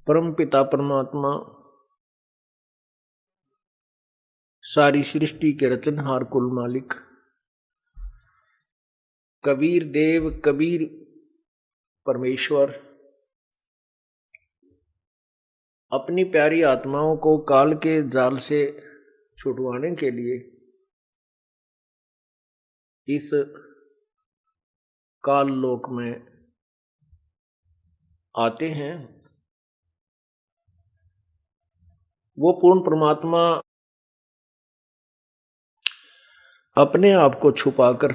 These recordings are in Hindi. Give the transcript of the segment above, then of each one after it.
परम पिता परमात्मा सारी सृष्टि के रचनहार कुल मालिक कबीर देव कबीर परमेश्वर अपनी प्यारी आत्माओं को काल के जाल से छुड़वाने के लिए इस काल लोक में आते हैं। वो पूर्ण परमात्मा अपने आप को छुपाकर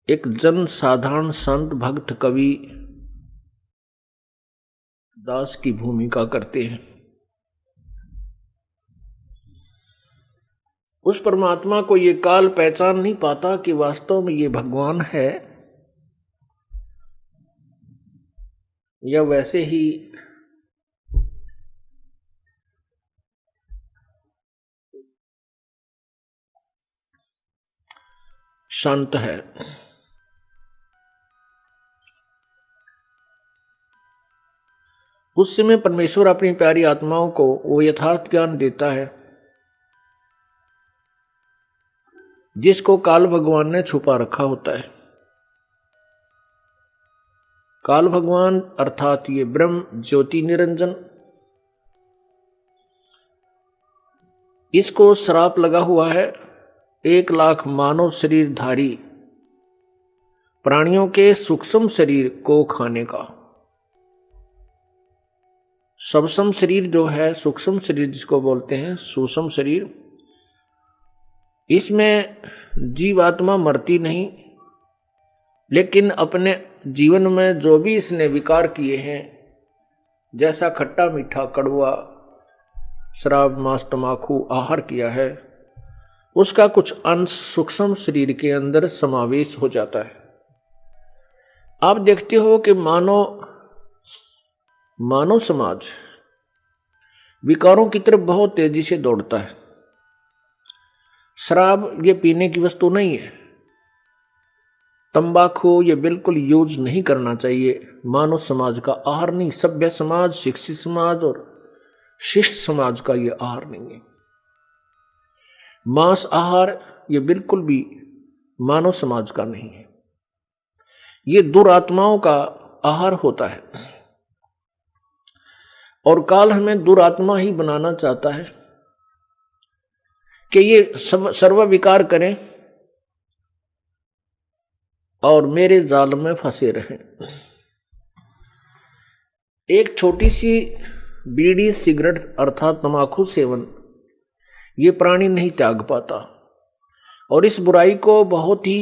एक जन साधारण संत भक्त कवि दास की भूमिका करते हैं। उस परमात्मा को ये काल पहचान नहीं पाता कि वास्तव में ये भगवान है या वैसे ही शांत है। उस समय परमेश्वर अपनी प्यारी आत्माओं को वो यथार्थ ज्ञान देता है जिसको काल भगवान ने छुपा रखा होता है। काल भगवान अर्थात ये ब्रह्म ज्योति निरंजन, इसको श्राप लगा हुआ है 1,00,000 मानव शरीरधारी प्राणियों के सूक्ष्म शरीर को खाने का। सूक्ष्म शरीर जो है, सूक्ष्म शरीर जिसको बोलते हैं सूक्ष्म शरीर, इसमें जीवात्मा मरती नहीं, लेकिन अपने जीवन में जो भी इसने विकार किए हैं, जैसा खट्टा मीठा कड़वा शराब मांस तमाकू आहार किया है, उसका कुछ अंश सूक्ष्म शरीर के अंदर समावेश हो जाता है। आप देखते हो कि मानव समाज विकारों की तरफ बहुत तेजी से दौड़ता है। शराब ये पीने की वस्तु नहीं है, तंबाकू ये बिल्कुल यूज नहीं करना चाहिए, मानव समाज का आहार नहीं। सभ्य समाज, शिक्षित समाज और शिष्ट समाज का ये आहार नहीं है। मांस आहार ये बिल्कुल भी मानव समाज का नहीं है, ये दुरात्माओं का आहार होता है। और काल हमें दुरात्मा ही बनाना चाहता है कि ये सर्व विकार करें और मेरे जाल में फंसे रहें। एक छोटी सी बीड़ी सिगरेट अर्थात तंबाकू सेवन ये प्राणी नहीं त्याग पाता और इस बुराई को बहुत ही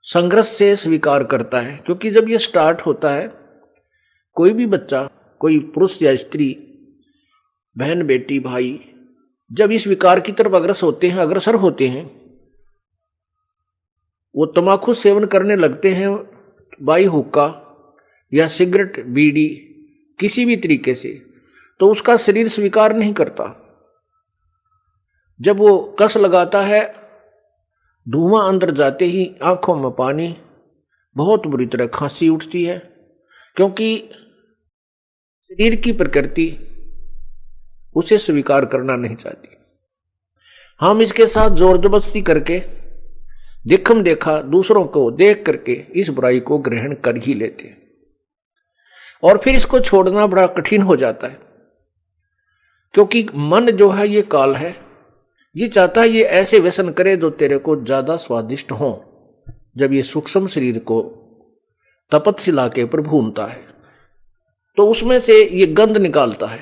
संघर्ष से स्वीकार करता है। क्योंकि जब ये स्टार्ट होता है, कोई भी बच्चा, कोई पुरुष या स्त्री, बहन बेटी भाई, जब इस विकार की तरफ अग्रसर होते हैं, वो तंबाकू सेवन करने लगते हैं, बाई हुक्का या सिगरेट बीड़ी किसी भी तरीके से, तो उसका शरीर स्वीकार नहीं करता। जब वो कस लगाता है, धुआं अंदर जाते ही आंखों में पानी, बहुत बुरी तरह खांसी उठती है, क्योंकि शरीर की प्रकृति उसे स्वीकार करना नहीं चाहती। हम इसके साथ जोर जबरदस्ती करके देखम देखा दूसरों को देख करके इस बुराई को ग्रहण कर ही लेते हैं और फिर इसको छोड़ना बड़ा कठिन हो जाता है। क्योंकि मन जो है ये काल है, ये चाहता है ये ऐसे व्यसन करे जो तेरे को ज्यादा स्वादिष्ट हो। जब ये सूक्ष्म शरीर को तपस्या के ऊपर भूनता है तो उसमें से ये गंध निकालता है।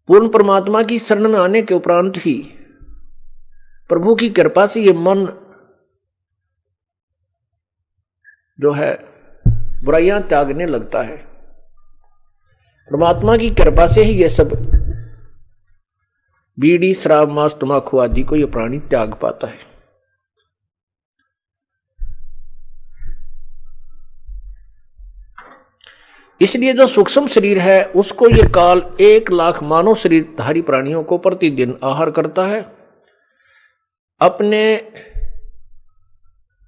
पूर्ण परमात्मा की शरण में आने के उपरांत ही प्रभु की कृपा से ये मन जो है बुराइयां त्यागने लगता है। परमात्मा की कृपा से ही ये सब बीड़ी शराब मांस तंबाकू आदि को ये प्राणी त्याग पाता है। इसलिए जो सूक्ष्म शरीर है उसको ये काल 1,00,000 मानव शरीरधारी प्राणियों को प्रतिदिन आहार करता है। अपने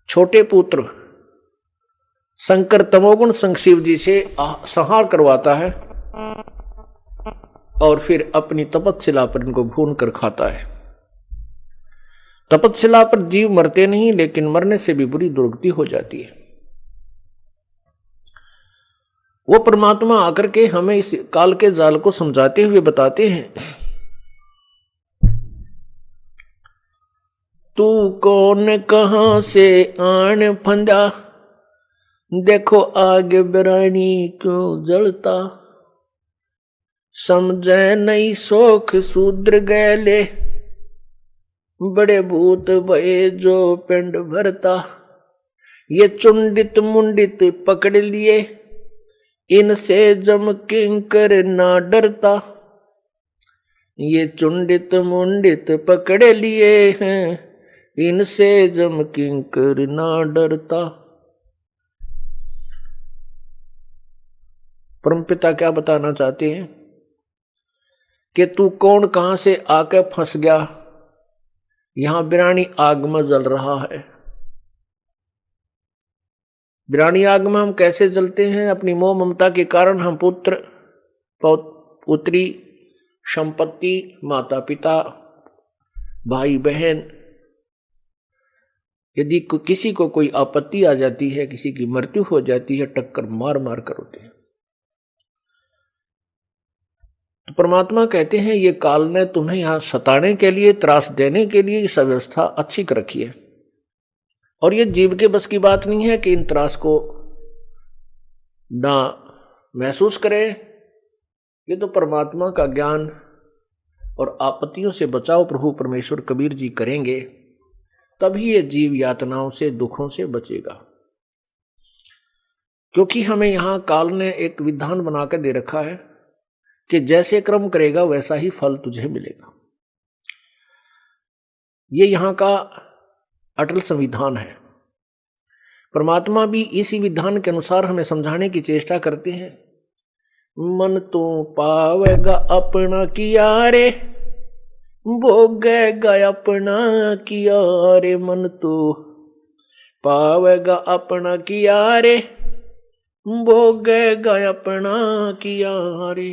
छोटे पुत्र शंकर तमोगुण संग शिव जी से संहार करवाता है और फिर अपनी तपस्या पर इनको भून कर खाता है। तपस्या पर जीव मरते नहीं, लेकिन मरने से भी बुरी दुर्गति हो जाती है। वो परमात्मा आकर के हमें इस काल के जाल को समझाते हुए बताते हैं, तू कौन कहां से आन फंदा, देखो आगे बिरानी क्यों जलता, समझे नहीं शोक शूद्र गैले, बड़े भूत भये जो पिंड भरता, ये चुंडित मुंडित पकड़ लिए, इनसे जम किंकर ना डरता, ये चुंडित मुंडित पकड़ लिए हैं, इनसे जम किंकर ना डरता। परमपिता क्या बताना चाहते हैं कि तू कौन कहां से आके फंस गया, यहां बिरानी आग में जल रहा है। बिरानी आग में हम कैसे जलते हैं? अपनी मोह ममता के कारण हम पुत्र पुत्री, संपत्ति, माता पिता, भाई बहन, यदि किसी को कोई आपत्ति आ जाती है, किसी की मृत्यु हो जाती है, टक्कर मार मार कर होते हैं। तो परमात्मा कहते हैं ये काल ने तुम्हें यहां सताने के लिए, त्रास देने के लिए इस व्यवस्था अच्छी कर रखी है, और ये जीव के बस की बात नहीं है कि इन त्रास को ना महसूस करे। ये तो परमात्मा का ज्ञान और आपत्तियों से बचाव प्रभु परमेश्वर कबीर जी करेंगे, तभी ये जीव यातनाओं से, दुखों से बचेगा। क्योंकि हमें यहां काल ने एक विधान बनाकर दे रखा है कि जैसे कर्म करेगा वैसा ही फल तुझे मिलेगा। ये यहां का अटल संविधान है। परमात्मा भी इसी विधान के अनुसार हमें समझाने की चेष्टा करते हैं। मन तो पावेगा अपना किया रे, भोगेगा अपना किया रे, मन तो पावेगा अपना किया रे, भोगेगा अपना किया रे।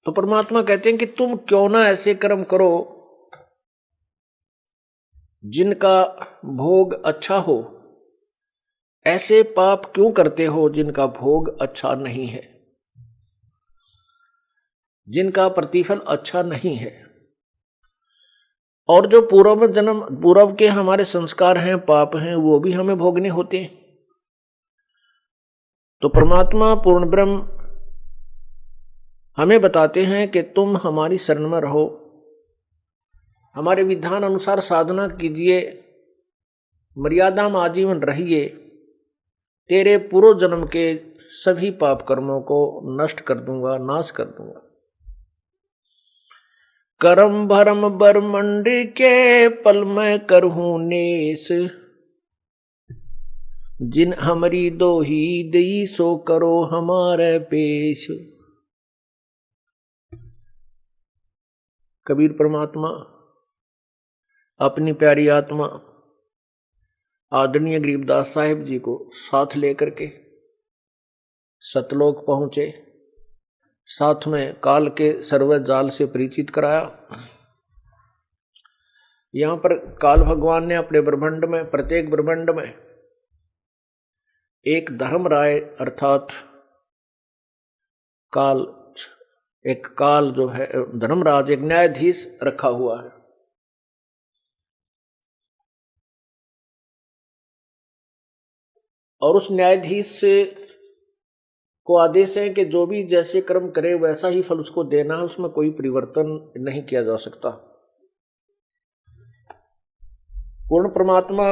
तो परमात्मा कहते हैं कि तुम क्यों ना ऐसे कर्म करो जिनका भोग अच्छा हो, ऐसे पाप क्यों करते हो जिनका भोग अच्छा नहीं है, जिनका प्रतिफल अच्छा नहीं है। और जो पूर्व के हमारे संस्कार हैं, पाप हैं, वो भी हमें भोगने होते हैं। तो परमात्मा पूर्ण ब्रह्म हमें बताते हैं कि तुम हमारी शरण में रहो, हमारे विधान अनुसार साधना कीजिए, मर्यादा में आजीवन रहिए, तेरे पूर्व जन्म के सभी पाप कर्मों को नष्ट कर दूंगा, नाश कर दूंगा। कर्म भरम बरमंड के पल में करहूं नेस, जिन हमारी दो ही दई सो करो हमारे पेश। कबीर परमात्मा अपनी प्यारी आत्मा आदरणीय गरीबदास साहिब जी को साथ लेकर के सतलोक पहुंचे, साथ में काल के सर्व जाल से परिचित कराया। यहां पर काल भगवान ने अपने ब्रह्मांड में, प्रत्येक ब्रह्मांड में एक धर्मराय अर्थात काल, एक काल जो है धर्मराज, एक न्यायाधीश रखा हुआ है। और उस न्यायाधीश से को आदेश है कि जो भी जैसे कर्म करे वैसा ही फल उसको देना है, उसमें कोई परिवर्तन नहीं किया जा सकता। पूर्ण परमात्मा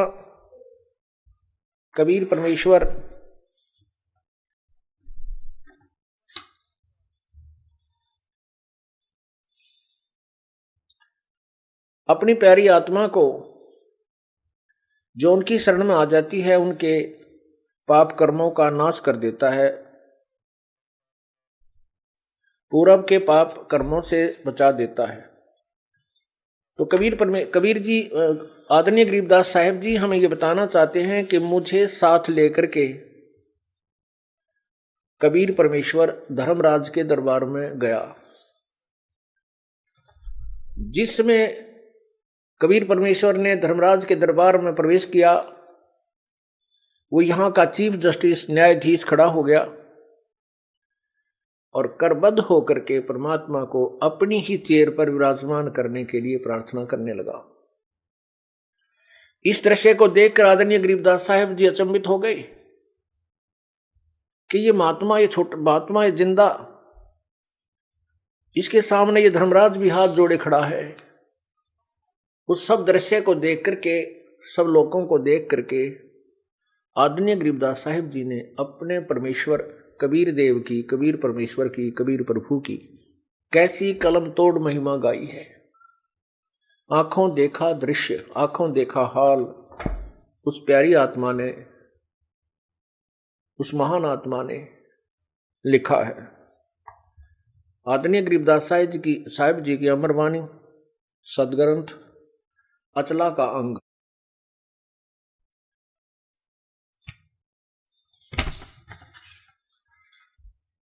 कबीर परमेश्वर अपनी प्यारी आत्मा को जो उनकी शरण में आ जाती है, उनके पाप कर्मों का नाश कर देता है, पूर्व के पाप कर्मों से बचा देता है। तो कबीर जी, आदरणीय गरीबदास साहब जी हमें ये बताना चाहते हैं कि मुझे साथ लेकर के कबीर परमेश्वर धर्मराज के दरबार में गया, जिसमें कबीर परमेश्वर ने धर्मराज के दरबार में प्रवेश किया। वो यहां का चीफ जस्टिस न्यायाधीश खड़ा हो गया और करबद्ध होकर के परमात्मा को अपनी ही चेयर पर विराजमान करने के लिए प्रार्थना करने लगा। इस दृश्य को देखकर आदरणीय गरीबदास साहब जी अचंभित हो गए कि ये महात्मा, ये छोटा महात्मा, ये जिंदा, इसके सामने ये धर्मराज भी हाथ जोड़े खड़ा है। उस सब दृश्य को देख करके, सब लोगों को देख करके आदरणीय गरीबदास साहिब जी ने अपने परमेश्वर कबीर देव की, कबीर परमेश्वर की, कबीर प्रभु की कैसी कलम तोड़ महिमा गाई है। आंखों देखा दृश्य, आंखों देखा हाल उस प्यारी आत्मा ने, उस महान आत्मा ने लिखा है। आदरणीय गरीबदास साहिब जी की अमरवाणी सदग्रंथ अचला का अंग।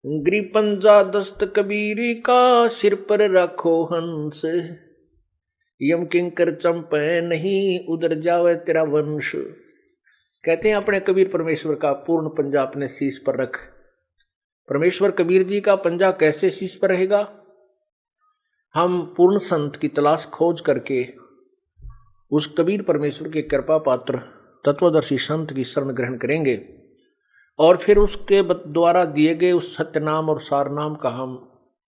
ग्रीपंजा दस्त कबीरी का, सिर पर रखो हंस, यम किंकर चंपे नहीं, उधर जावे तेरा वंश। कहते हैं अपने कबीर परमेश्वर का पूर्ण पंजा अपने शीश पर रख। परमेश्वर कबीर जी का पंजा कैसे शीश पर रहेगा? हम पूर्ण संत की तलाश खोज करके उस कबीर परमेश्वर के कृपा पात्र तत्वदर्शी संत की शरण ग्रहण करेंगे और फिर उसके द्वारा दिए गए उस सत्य नाम और सार नाम का हम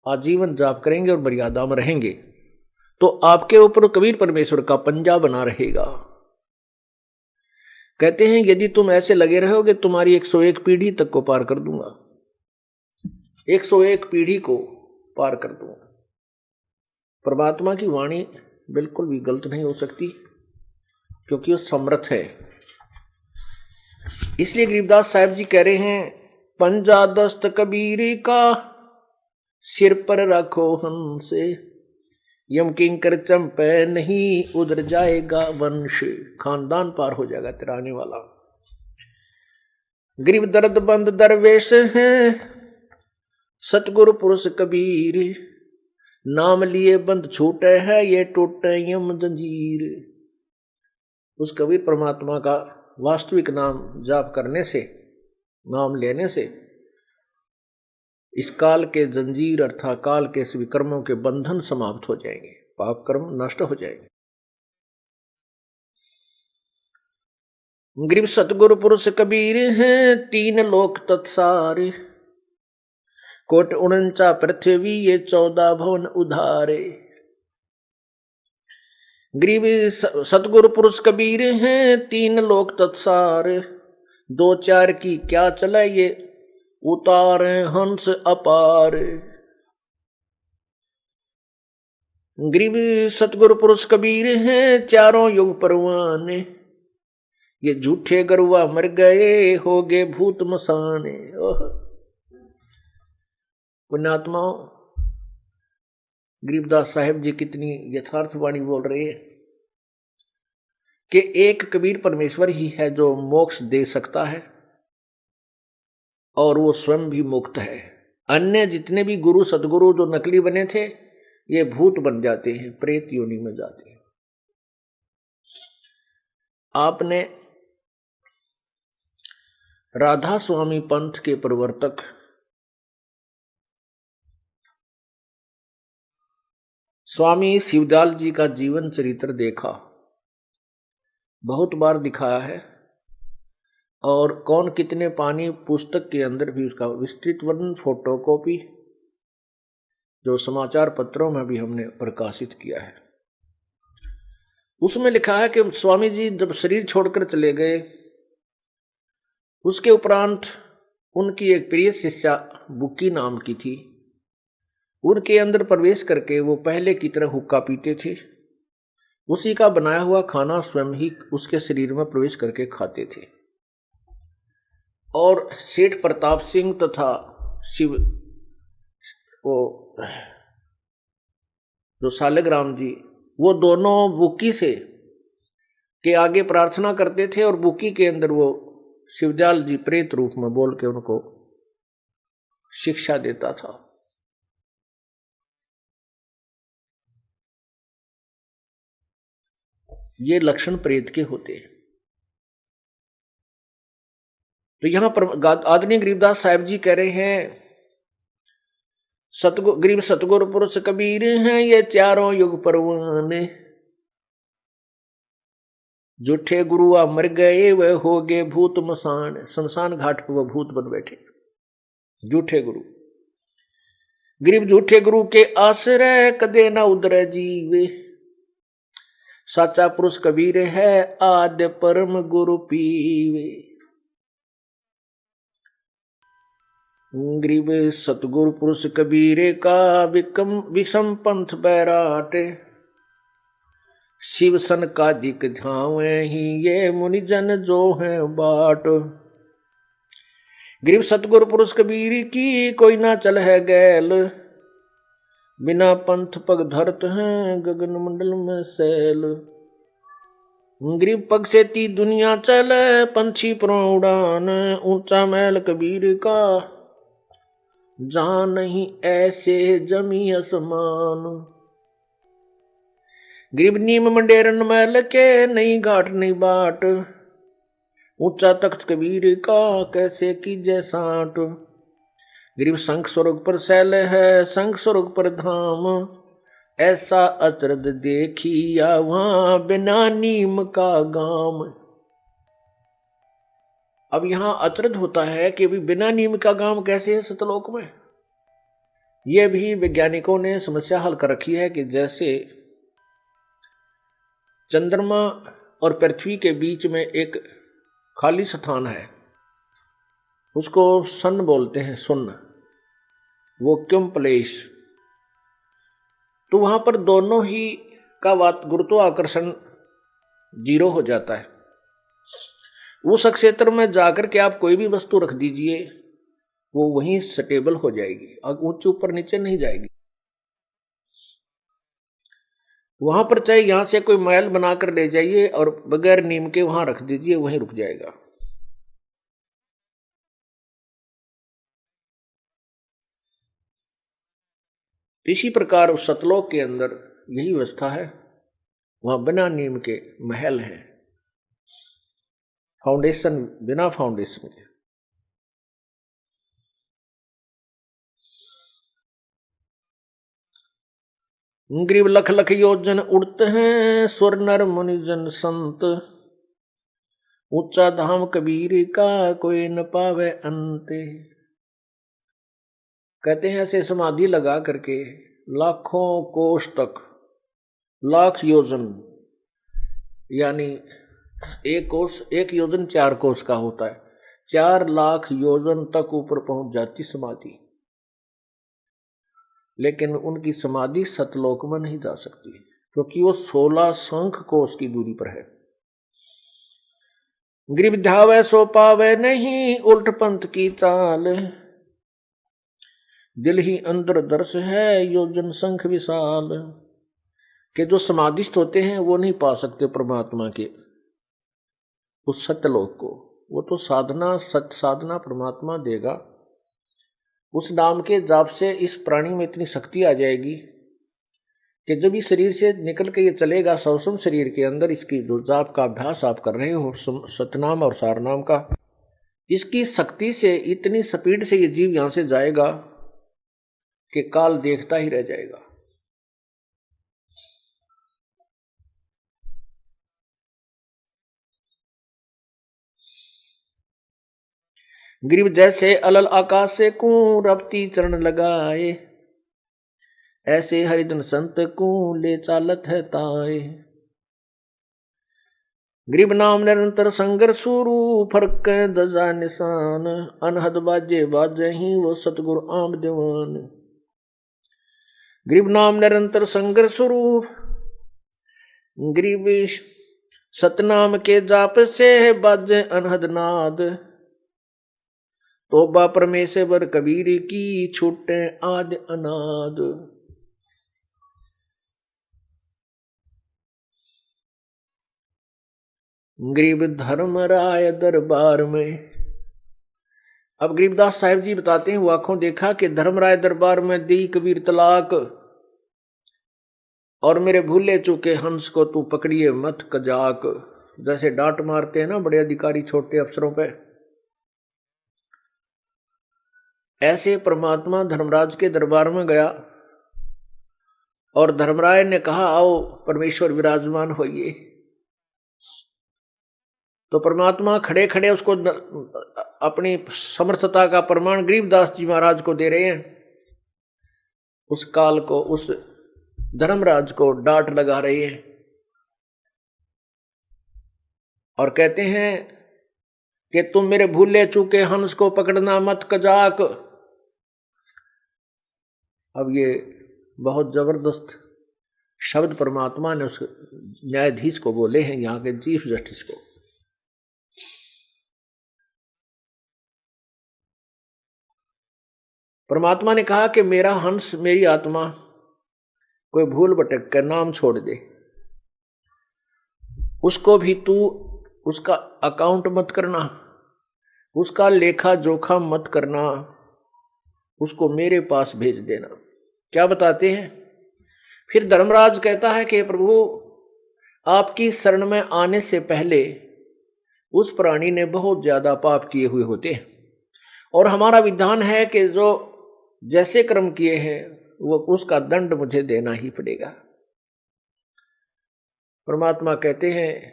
आजीवन जाप करेंगे और मर्यादा में रहेंगे, तो आपके ऊपर कबीर परमेश्वर का पंजा बना रहेगा। कहते हैं यदि तुम ऐसे लगे रहोगे तुम्हारी 101 पीढ़ी तक को पार कर दूंगा, 101 पीढ़ी को पार कर दूंगा। परमात्मा की वाणी बिल्कुल भी गलत नहीं हो सकती क्योंकि वो समर्थ है। इसलिए गरीबदास साहब जी कह रहे हैं, पंजा दस्त कबीरी का, सिर पर रखो हमसे, यम किंकर चंपे नहीं, उधर जाएगा वंश। खानदान पार हो जाएगा तेरा आने वाला। गरीब दर्द बंद दरवेश हैं, सतगुरु पुरुष कबीर, नाम लिए बंद छूटे है, ये टूटे यम जंजीर। उस कबीर परमात्मा का वास्तविक नाम जाप करने से, नाम लेने से इस काल के जंजीर अर्थात काल के सभी कर्मों के बंधन समाप्त हो जाएंगे, पाप कर्म नष्ट हो जाएंगे। गरीब सतगुरु पुरुष कबीर हैं, 3 लोक तत्सारे, कोट 49 पृथ्वी, ये 14 भवन उधारे। गरीब सतगुरु पुरुष कबीर हैं, 3 लोक तत्सार, 2 4 की क्या चले, ये उतारे हंस अपार। गरीब सतगुरु पुरुष कबीर हैं, 4 युग परवाने, ये झूठे गरुआ मर गए, हो गए भूत मसाने। पुण्यात्माओं, गरीबदास साहेब जी कितनी यथार्थ वाणी बोल रहे हैं कि एक कबीर परमेश्वर ही है जो मोक्ष दे सकता है और वो स्वयं भी मुक्त है। अन्य जितने भी गुरु सदगुरु जो नकली बने थे ये भूत बन जाते हैं, प्रेत योनि में जाते हैं। आपने राधा स्वामी पंथ के प्रवर्तक स्वामी शिवदयाल जी का जीवन चरित्र देखा, बहुत बार दिखाया है और कौन कितने पानी पुस्तक के अंदर भी उसका विस्तृत वर्णन, फोटोकॉपी जो समाचार पत्रों में भी हमने प्रकाशित किया है। उसमें लिखा है कि स्वामी जी जब शरीर छोड़कर चले गए उसके उपरांत उनकी एक प्रिय शिष्या बुक्की नाम की थी, उनके अंदर प्रवेश करके वो पहले की तरह हुक्का पीते थे, उसी का बनाया हुआ खाना स्वयं ही उसके शरीर में प्रवेश करके खाते थे। और सेठ प्रताप सिंह तथा शिव वो जो सालिग्राम जी वो दोनों बुकी से के आगे प्रार्थना करते थे और बुकी के अंदर वो शिवदयाल जी प्रेत रूप में बोल के उनको शिक्षा देता था। ये लक्षण प्रेत के होते हैं। तो यहां पर आदरणीय गरीबदास साहब जी कह रहे हैं, गरीब सतगुरु पुरुष कबीर हैं ये चारों युग परवान, झूठे गुरु मर गए वह हो गए भूत मसान, शमशान घाट पर वह भूत बन बैठे झूठे गुरु। गरीब झूठे गुरु के आश्रय कदे न उदर जीवे, साचा पुरुष कबीर है आद्य परम गुरु पीवे। गरीब सतगुरु पुरुष कबीरे का विषम पंथ बैराटे, शिव सन का दिक झावे ही ये मुनि जन जो है बाट। गरीब सतगुरु पुरुष कबीर की कोई ना चल है गैल, बिना पंथ पग धरत हैं गगन मंडल में सैल। गरीब पग से ती दुनिया चले पंछी पर उड़ान, ऊंचा महल कबीर का जहां नहीं ऐसे जमी आसमान। गरीब नीम मंडेरन महल के नहीं घाट नहीं बाट, ऊंचा तख्त कबीर का कैसे कीजे साट। गरीब शंख स्वर्ग पर सैल है शंख स्वर्ग पर धाम, ऐसा अचरज देखिया वहां बिना नीम का गाम। अब यहां अचरज होता है कि भी बिना नीम का गांव कैसे है सतलोक में। यह भी वैज्ञानिकों ने समस्या हल कर रखी है कि जैसे चंद्रमा और पृथ्वी के बीच में एक खाली स्थान है, उसको सन बोलते हैं, सुन्न वैक्यूम प्लेस। तो वहां पर दोनों ही का गुरुत्वाकर्षण 0 हो जाता है। उस क्षेत्र में जाकर के आप कोई भी वस्तु रख दीजिए वो वहीं स्टेबल हो जाएगी और ऊंचे ऊपर नीचे नहीं जाएगी। वहां पर चाहे यहां से कोई महल बनाकर ले जाइए और बगैर नीम के वहां रख दीजिए वहीं रुक जाएगा। इसी प्रकार उस सतलोक के अंदर यही व्यवस्था है, वहां बिना नीम के महल है, फाउंडेशन बिना फाउंडेशन के। गरीब लख लख योजन उड़ते हैं स्वर नर मुनिजन संत, ऊंचा धाम कबीर का कोई न पावे अंते। कहते हैं ऐसे समाधि लगा करके लाखों कोष तक, लाख योजन यानी एक योजन 4 कोष का होता है, 4 लाख योजन तक ऊपर पहुंच जाती समाधि, लेकिन उनकी समाधि सतलोक में नहीं जा सकती क्योंकि वो 16 शंख कोष की दूरी पर है। गरीब ध्यावे सो पावे नहीं उल्ट पंथ की चाल, दिल ही अंदर दर्श है योजन शंख विशाल। के जो समाधिस्थ होते हैं वो नहीं पा सकते परमात्मा के उस सत्यलोक को, वो तो साधना सत्य साधना परमात्मा देगा। उस नाम के जाप से इस प्राणी में इतनी शक्ति आ जाएगी कि जब इस शरीर से निकल के ये चलेगा सवसम शरीर के अंदर, इसकी जो जाप का अभ्यास आप कर रहे हो सतनाम और सारनाम का, इसकी शक्ति से इतनी स्पीड से ये जीव यहां से जाएगा कि काल देखता ही रह जाएगा। गरीब जैसे अलल आकाश से कू रपती चरण लगाए, ऐसे हरिजन संत को ले चालत है ताए। गरीब नाम निरंतर संगर सुरु फरक दजा निशान, अनहद बाजे बाजे ही वो सतगुरु आम दीवान। गरीब नाम निरंतर संगर स्वरूप, गरीब सतनाम के जाप से बाजे अनहद नाद, तोबा परमेश्वर कबीर की छूटे आद अनाद। गरीब धर्मराय दरबार में। अब गरीबदास साहिब जी बताते हैं, वो आंखों देखा कि धर्मराय दरबार में दी कबीर तलाक, और मेरे भूले चूके हंस को तू पकड़िए मत कजाक। जैसे डांट मारते हैं ना बड़े अधिकारी छोटे अफसरों पे, ऐसे परमात्मा धर्मराज के दरबार में गया और धर्मराय ने कहा आओ परमेश्वर विराजमान होइए। तो परमात्मा खड़े खड़े उसको अपनी समर्थता का प्रमाण गरीबदास जी महाराज को दे रहे हैं। उस काल को, उस धर्मराज को डांट लगा रहे हैं और कहते हैं कि तुम मेरे भूले चूके हंस को पकड़ना मत कजाक। अब ये बहुत जबरदस्त शब्द परमात्मा ने उस न्यायाधीश को बोले हैं, यहाँ के चीफ जस्टिस को। परमात्मा ने कहा कि मेरा हंस, मेरी आत्मा कोई भूल भटक कर नाम छोड़ दे, उसको भी तू उसका अकाउंट मत करना, उसका लेखा जोखा मत करना, उसको मेरे पास भेज देना। क्या बताते हैं? फिर धर्मराज कहता है कि प्रभु आपकी शरण में आने से पहले उस प्राणी ने बहुत ज्यादा पाप किए हुए होते हैं, और हमारा विधान है कि जो जैसे कर्म किए हैं वो उसका दंड मुझे देना ही पड़ेगा। परमात्मा कहते हैं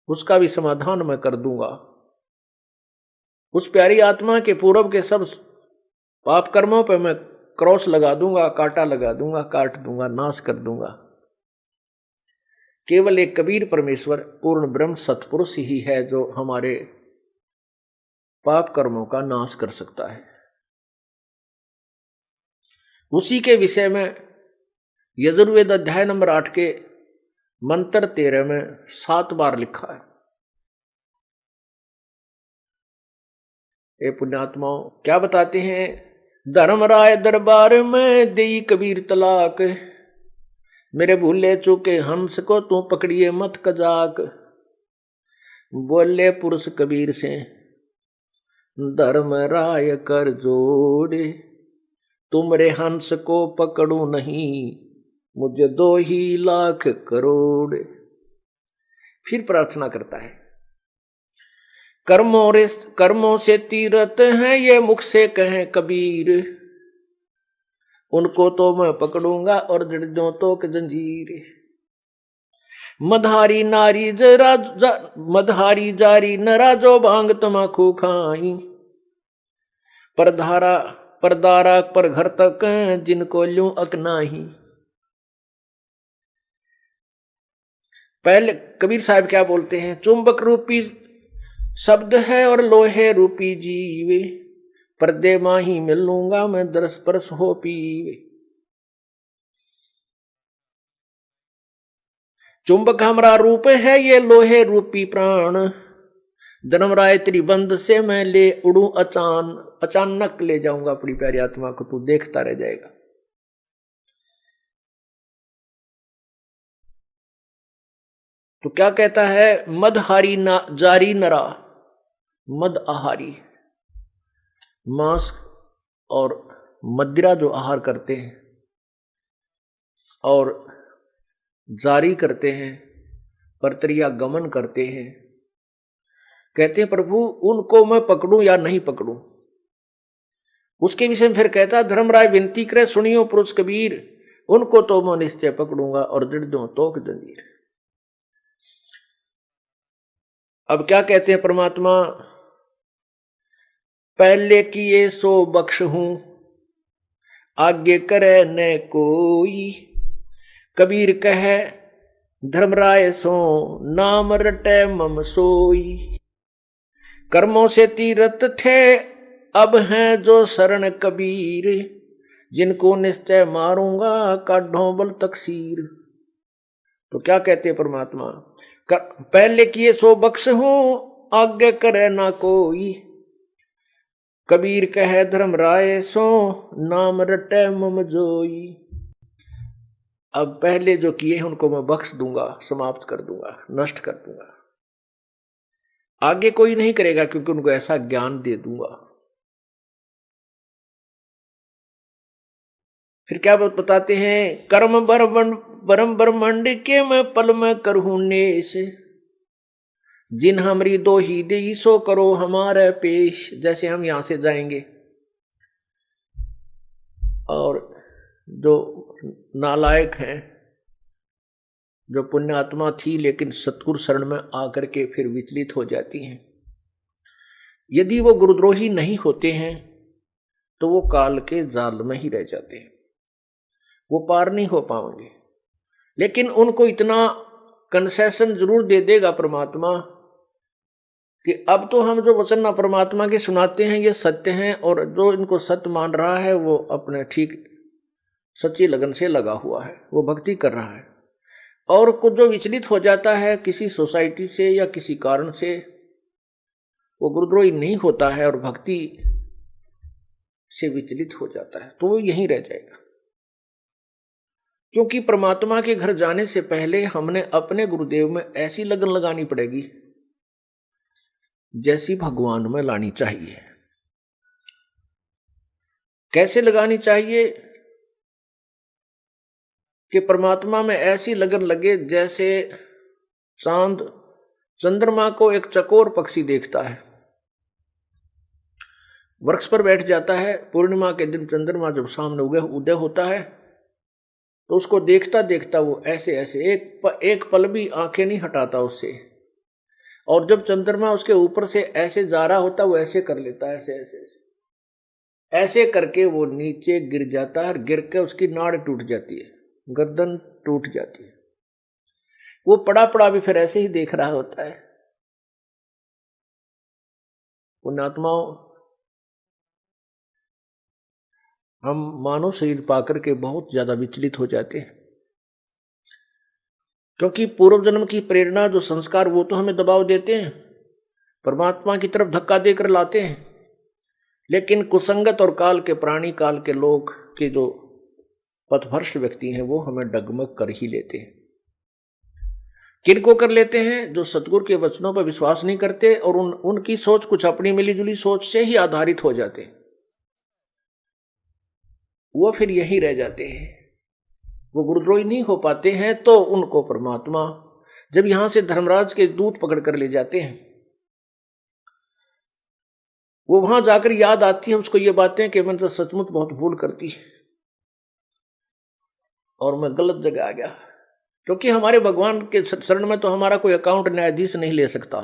उसका भी समाधान मैं कर दूंगा। उस प्यारी आत्मा के पूर्व के सब पाप कर्मों पर मैं क्रॉस लगा दूंगा, कांटा लगा दूंगा, काट दूंगा, नाश कर दूंगा। केवल एक कबीर परमेश्वर पूर्ण ब्रह्म सत्पुरुष ही है जो हमारे पाप कर्मों का नाश कर सकता है। उसी के विषय में यजुर्वेद अध्याय नंबर 8 के मंत्र 13 में 7 बार लिखा है। ये पुण्यात्माओं क्या बताते हैं? धर्मराय दरबार में देई कबीर तलाक, मेरे भूले चूके हंस को तू पकड़िए मत कजाक। बोले पुरुष कबीर से धर्मराय कर जोड़े, तुमरे हंस को पकड़ू नहीं, मुझे 2 ही लाख करोड़। फिर प्रार्थना करता है, कर्मों से तीरथ हैं ये मुख से कहें कबीर, उनको तो मैं पकड़ूंगा और जड़ दूं तो जंजीर। मधारी जारी नरा जो भांग तमाकू खाई, परदारा पर घर तक जिनको ल्यूं अकनाही। पहले कबीर साहब क्या बोलते हैं? चुंबक रूपी शब्द है और लोहे रूपी जीवे, पर्दे माही मिलूंगा मैं दरस परस हो पीवे। चुंबक हमारा रूप है ये लोहे रूपी प्राण, धर्मराय त्रिबंध से मैं ले उड़ू अचानक ले जाऊंगा अपनी प्यारी आत्मा को, तू देखता रह जाएगा। तो क्या कहता है? मदहारी जारी नरा, मद आहारी, मांस और मदिरा जो आहार करते हैं और जारी करते हैं, परतरिया गमन करते हैं, कहते हैं प्रभु उनको मैं पकड़ूं या नहीं पकड़ूं। उसके विषय में फिर कहता है धर्मराय विनती करे सुनियो पुरुष कबीर, उनको तो मैं निश्चय पकड़ूंगा और जड़ दूं तो जंजीर। अब क्या कहते हैं परमात्मा? पहले किए सो बख्श हूं, आगे करे न कोई, कबीर कहे धर्मराय सो नाम रटे मम सोई। कर्मों से तीरथ थे अब हैं जो शरण कबीर, जिनको निश्चय मारूंगा काढ़ों बल तकसीर। तो क्या कहते हैं परमात्मा? पहले किए सो बख्श हूं, आगे करे ना कोई, कबीर कहे धर्मराय सो नाम रटे मम जोई। अब पहले जो किए हैं उनको मैं बख्श दूंगा, समाप्त कर दूंगा, नष्ट कर दूंगा। आगे कोई नहीं करेगा, क्योंकि उनको ऐसा ज्ञान दे दूंगा। फिर क्या बताते हैं, कर्म परम ब्रह्मांड के मैं पल में करहूं नेश, जिन हमरी दो ही दी सो करो हमारे पेश। जैसे हम यहां से जाएंगे और जो नालायक हैं, जो पुण्यात्मा थी लेकिन सतगुरु शरण में आकर के फिर विचलित हो जाती हैं, यदि वो गुरुद्रोही नहीं होते हैं तो वो काल के जाल में ही रह जाते हैं, वो पार नहीं हो पाएंगे। लेकिन उनको इतना कंसेशन जरूर दे देगा परमात्मा कि अब तो हम जो वचन परमात्मा के सुनाते हैं ये सत्य हैं, और जो इनको सत्य मान रहा है वो अपने ठीक सच्ची लगन से लगा हुआ है, वो भक्ति कर रहा है। और कुछ जो विचलित हो जाता है किसी सोसाइटी से या किसी कारण से, वो गुरुद्रोही नहीं होता है और भक्ति से विचलित हो जाता है, तो वो यहीं रह जाएगा। क्योंकि परमात्मा के घर जाने से पहले हमने अपने गुरुदेव में ऐसी लगन लगानी पड़ेगी जैसी भगवान में लानी चाहिए। कैसे लगानी चाहिए कि परमात्मा में ऐसी लगन लगे जैसे चांद चंद्रमा को एक चकोर पक्षी देखता है, वृक्ष पर बैठ जाता है, पूर्णिमा के दिन चंद्रमा जब सामने उदय होता है तो उसको देखता देखता वो ऐसे ऐसे एक पल भी आंखें नहीं हटाता उससे, और जब चंद्रमा उसके ऊपर से ऐसे जा रहा होता वो ऐसे कर लेता है, ऐसे ऐसे ऐसे ऐसे करके वो नीचे गिर जाता है, और गिर के उसकी नाड़ टूट जाती है, गर्दन टूट जाती है। वो पड़ा पड़ा भी फिर ऐसे ही देख रहा होता है। पुण्यात्माओं, हम मानव शरीर पाकर के बहुत ज्यादा विचलित हो जाते हैं, क्योंकि पूर्व जन्म की प्रेरणा जो संस्कार वो तो हमें दबाव देते हैं, परमात्मा की तरफ धक्का देकर लाते हैं। लेकिन कुसंगत और काल के प्राणी, काल के लोग के जो पथभ्रष्ट व्यक्ति हैं वो हमें डगमग कर ही लेते हैं। किनको कर लेते हैं? जो सतगुरु के वचनों पर विश्वास नहीं करते और उनकी सोच कुछ अपनी मिलीजुली सोच से ही आधारित हो जाते हैं, वो फिर यहीं रह जाते हैं, वो गुरुद्रोही नहीं हो पाते हैं। तो उनको परमात्मा जब यहां से धर्मराज के दूत पकड़ कर ले जाते हैं, वो वहां जाकर याद आती है उसको ये बातें कि मैंने तो सचमुच बहुत भूल कर दी और मैं गलत जगह आ गया। क्योंकि हमारे भगवान के शरण में तो हमारा कोई अकाउंट न्यायाधीश नहीं ले सकता,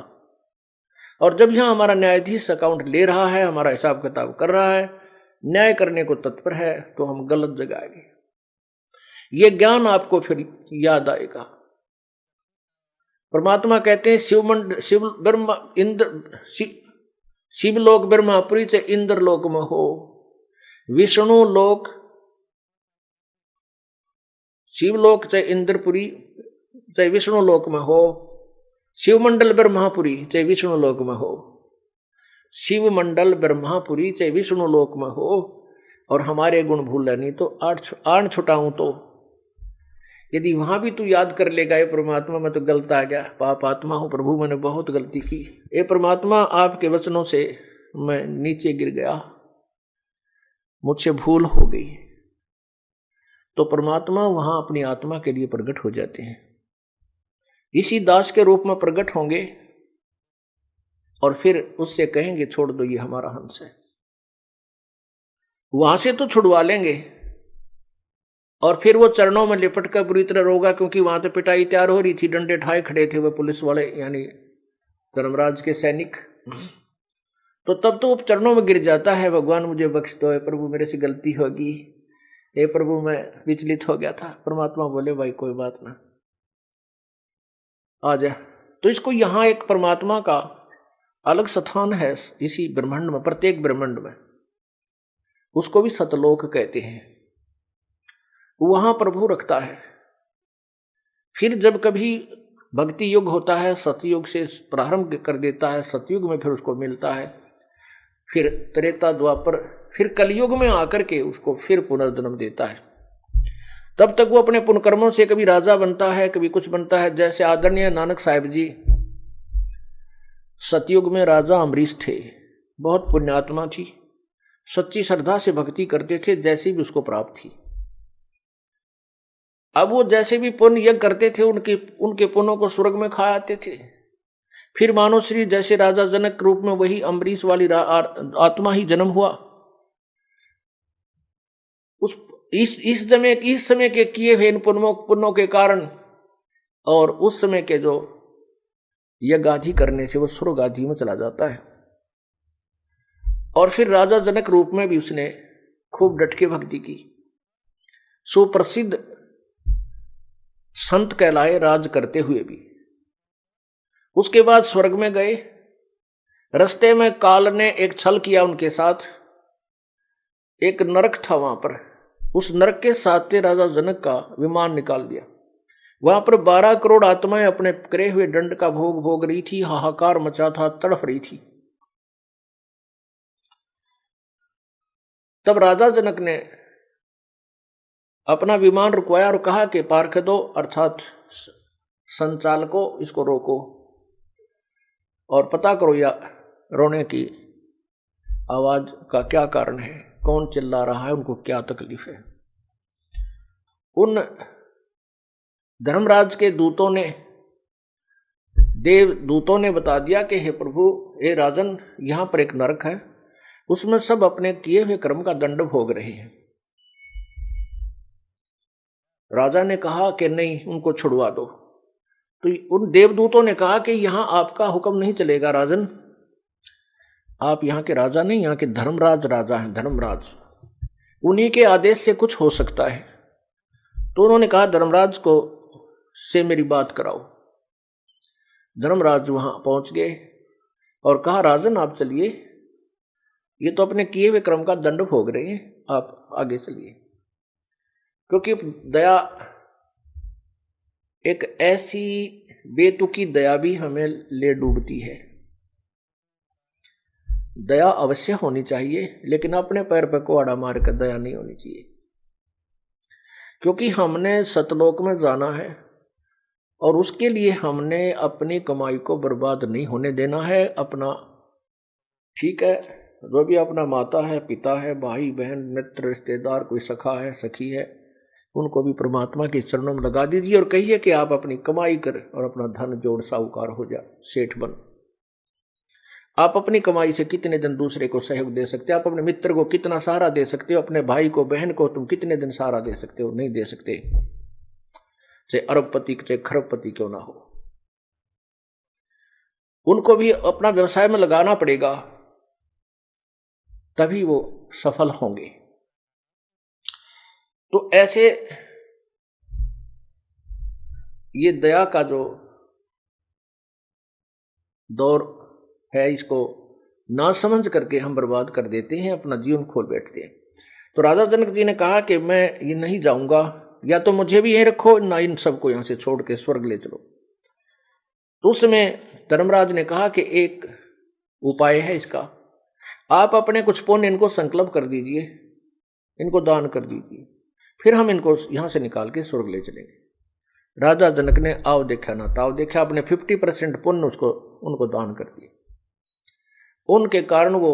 और जब यहां हमारा न्यायाधीश अकाउंट ले रहा है, हमारा हिसाब किताब कर रहा है, न्याय करने को तत्पर है, तो हम गलत जगह आएंगे। ये ज्ञान आपको फिर याद आएगा। परमात्मा कहते हैं शिव ब्रह्मा इंद्र शिवलोक ब्रह्मापुरी से इंद्र लोक में हो, विष्णु लोक शिवलोक चाहे इंद्रपुरी चाहे विष्णु लोक में हो, शिवमंडल ब्रह्मापुरी चाहे विष्णु लोक में हो, शिवमंडल ब्रह्मापुरी चाहे विष्णु लोक में हो, और हमारे गुण भूल नहीं तो आण छुटाऊं तो यदि वहां भी तू याद कर लेगा, ये परमात्मा मैं तो गलत आ गया, पाप आत्मा हूं प्रभु, मैंने बहुत गलती की, ये परमात्मा आपके वचनों से मैं नीचे गिर गया, मुझसे भूल हो गई, तो परमात्मा वहां अपनी आत्मा के लिए प्रकट हो जाते हैं, इसी दास के रूप में प्रकट होंगे और फिर उससे कहेंगे छोड़ दो ये हमारा हंस है। वहां से तो छुड़वा लेंगे और फिर वो चरणों में लिपट कर बुरी तरह रोगा, क्योंकि वहां तो पिटाई तैयार हो रही थी, डंडे ठाए खड़े थे वो पुलिस वाले यानी धर्मराज के सैनिक। तो तब तो वो चरणों में गिर जाता है, भगवान मुझे बख्श दो प्रभु, मेरे से गलती होगी, हे प्रभु मैं विचलित हो गया था। परमात्मा बोले भाई कोई बात ना, आ जा। तो इसको यहां एक परमात्मा का अलग स्थान है इसी ब्रह्मांड में, प्रत्येक ब्रह्मांड में, उसको भी सतलोक कहते हैं, वहां प्रभु रखता है। फिर जब कभी भक्ति युग होता है, सतयुग से प्रारंभ कर देता है, सतयुग में फिर उसको मिलता है, फिर त्रेता द्वापर, फिर कलयुग में आकर के उसको फिर पुनर्जन्म देता है। तब तक वो अपने पुण्यकर्मों से कभी राजा बनता है, कभी कुछ बनता है। जैसे आदरणीय नानक साहिब जी सतयुग में राजा अम्बरीश थे, बहुत पुण्यात्मा थी, सच्ची श्रद्धा से भक्ति करते थे, जैसी भी उसको प्राप्त थी। अब वो जैसे भी पुण्य यज्ञ करते थे, उनके पुण्यों को स्वर्ग में खा आते थे। फिर मानो श्री जैसे राजा जनक के रूप में वही अम्बरीश वाली आत्मा ही जन्म हुआ। इस समय के किए हुए इन पुण्यों के कारण और उस समय के जो यज्ञ आदि करने से वो स्वर्ग आदि में चला जाता है। और फिर राजा जनक रूप में भी उसने खूब डट के भक्ति की, सुप्रसिद्ध संत कहलाए राज करते हुए भी। उसके बाद स्वर्ग में गए। रास्ते में काल ने एक छल किया उनके साथ। एक नरक था वहां पर, उस नरक के साथ राजा जनक का विमान निकाल दिया। वहां पर 12 करोड़ आत्माएं अपने करे हुए दंड का भोग भोग रही थी, हाहाकार मचा था, तड़फ रही थी। तब राजा जनक ने अपना विमान रुकवाया और कहा कि पार्षदों अर्थात संचालकों, इसको रोको और पता करो या रोने की आवाज का क्या कारण है, कौन चिल्ला रहा है, उनको क्या तकलीफ है। उन धर्मराज के दूतों ने, देव दूतों ने बता दिया कि हे प्रभु, हे राजन, यहां पर एक नरक है, उसमें सब अपने किए हुए कर्म का दंड भोग रहे हैं। राजा ने कहा कि नहीं, उनको छुड़वा दो। तो उन देवदूतों ने कहा कि यहां आपका हुक्म नहीं चलेगा राजन, आप यहाँ के राजा नहीं, यहाँ के धर्मराज राजा हैं, धर्मराज, उन्हीं के आदेश से कुछ हो सकता है। तो उन्होंने कहा धर्मराज को से मेरी बात कराओ। धर्मराज वहां पहुंच गए और कहा राजन आप चलिए, ये तो अपने किए हुए कर्म का दंड भोग रहे हैं, आप आगे चलिए। क्योंकि दया, एक ऐसी बेतुकी दया भी हमें ले डूबती है। दया अवश्य होनी चाहिए, लेकिन अपने पैर पर कुहाड़ा मार कर दया नहीं होनी चाहिए। क्योंकि हमने सतलोक में जाना है और उसके लिए हमने अपनी कमाई को बर्बाद नहीं होने देना है। अपना, ठीक है, जो भी अपना माता है, पिता है, भाई बहन, मित्र, रिश्तेदार, कोई सखा है, सखी है, उनको भी परमात्मा के चरणों में लगा दीजिए और कहिए कि आप अपनी कमाई कर और अपना धन जोड़ साहूकार हो जा, सेठ बन। आप अपनी कमाई से कितने दिन दूसरे को सहयोग दे सकते हो? आप अपने मित्र को कितना सहारा दे सकते हो? अपने भाई को, बहन को तुम कितने दिन सहारा दे सकते हो? नहीं दे सकते, चाहे अरबपति चाहे खरबपति क्यों ना हो। उनको भी अपना व्यवसाय में लगाना पड़ेगा, तभी वो सफल होंगे। तो ऐसे ये दया का जो दौर है, इसको ना समझ करके हम बर्बाद कर देते हैं, अपना जीवन खोल बैठते हैं। तो राजा जनक जी ने कहा कि मैं ये नहीं जाऊंगा, या तो मुझे भी यहीं रखो, ना इन सबको यहां से छोड़ के स्वर्ग ले चलो। तो उसमें धर्मराज ने कहा कि एक उपाय है इसका, आप अपने कुछ पुण्य इनको संकल्प कर दीजिए, इनको दान कर दीजिए, फिर हम इनको यहां से निकाल के स्वर्ग ले चलेंगे। राजा जनक ने आओ देखा ना ताव देखा, अपने 50% पुण्य उनको दान कर दिए। उनके कारण वो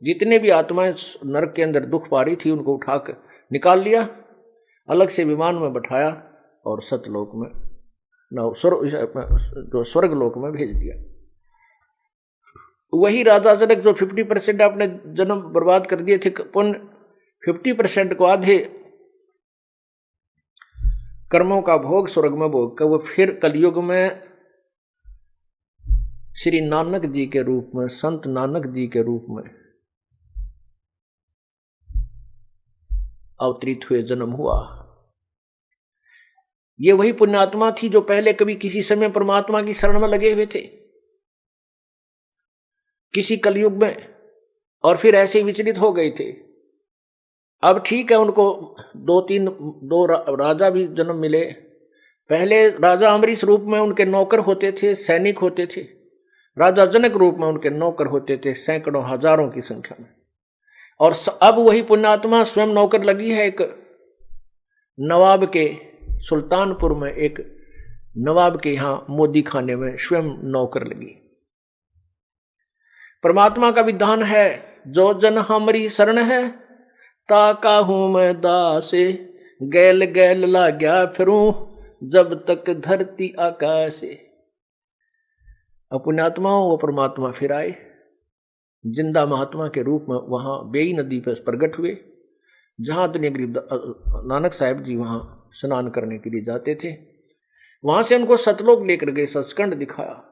जितने भी आत्माएं नरक के अंदर दुख पा रही थी, उनको उठाकर निकाल लिया, अलग से विमान में बैठाया और सतलोक में जो स्वर्ग लोक में भेज दिया। वही राजा जनक जो 50% अपने जन्म बर्बाद कर दिए थे पुण्य, 50% को आधे कर्मों का भोग स्वर्ग में भोग कर वो फिर कलयुग में श्री नानक जी के रूप में, संत नानक जी के रूप में अवतरित हुए, जन्म हुआ। ये वही पुण्यात्मा थी जो पहले कभी किसी समय परमात्मा की शरण में लगे हुए थे, किसी कलयुग में, और फिर ऐसे ही विचलित हो गए थे। अब ठीक है, उनको दो राजा भी जन्म मिले। पहले राजा अम्बरीश रूप में उनके नौकर होते थे, सैनिक होते थे। राजा जनक रूप में उनके नौकर होते थे सैकड़ों हजारों की संख्या में। और अब वही पुण्यात्मा स्वयं नौकर लगी है। एक नवाब के, सुल्तानपुर में एक नवाब के यहाँ मोदी खाने में स्वयं नौकर लगी। परमात्मा का विधान है, जो जन हमारी शरण है, ताका हूं मैं दासे, गैल गैल ला गया फिरूं, जब तक धरती आकाश। पुण्यात्माओं वो परमात्मा फिर आए, जिंदा महात्मा के रूप में वहां बेई नदी पर प्रकट हुए, जहां दुनिया गरीब नानक साहब जी वहां स्नान करने के लिए जाते थे। वहां से उनको सतलोक लेकर गए, सचखंड दिखाया